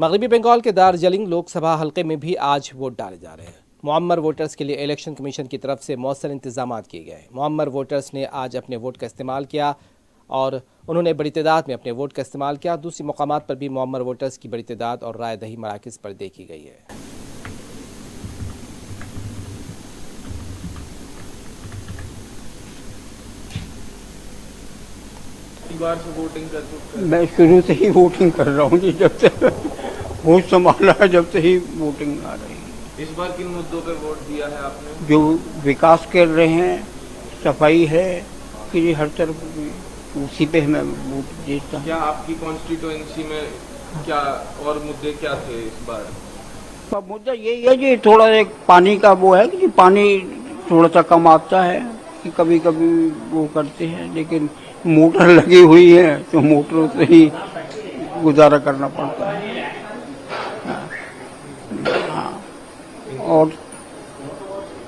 मगरबी बंगाल के दार्जिलिंग लोकसभा हलके में भी आज वोट डाले जा रहे हैं। मुअम्मर वोटर्स के लिए इलेक्शन कमीशन की तरफ से मौसर इंतजाम किए गए। मुअम्मर वोटर्स ने आज अपने वोट का इस्तेमाल किया और उन्होंने बड़ी तादाद में अपने वोट का इस्तेमाल किया। दूसरी मकामात पर भी मुअम्मर वोटर्स की बड़ी तादाद और राय दही मराकज़ पर देखी गई है। बार से वोटिंग कर चुके हैं? मैं शुरू से ही वोटिंग कर रहा हूँ जी, जब से होश संभाला है जब से ही वोटिंग आ रही है। इस बार किन मुद्दों पे वोट दिया है आपने? जो विकास कर रहे हैं, सफाई है कि हर तरफ उसी पे मैं वोट देता हूँ। क्या आपकी कॉन्स्टिट्यूएंसी में क्या और मुद्दे क्या थे इस बार? तो मुद्दा यही है जी, थोड़ा एक पानी का वो है कि पानी थोड़ा सा कम आता है कि कभी कभी वो करते हैं, लेकिन मोटर लगी हुई है तो मोटरों से ही गुजारा करना पड़ता है। हाँ। और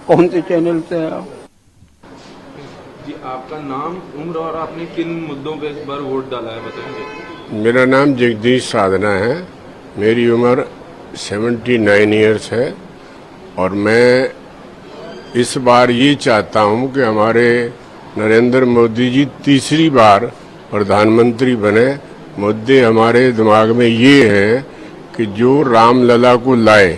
कौन से चैनल से है आप? जी, आपका नाम, उम्र और आपने किन मुद्दों पे इस बार वोट डाला है बताएंगे? मेरा नाम जगदीश साधना है। मेरी उम्र 79 ईयर्स है और मैं इस बार ये चाहता हूँ कि हमारे नरेंद्र मोदी जी तीसरी बार प्रधानमंत्री बने। मुद्दे हमारे दिमाग में ये हैं कि जो रामलला को लाए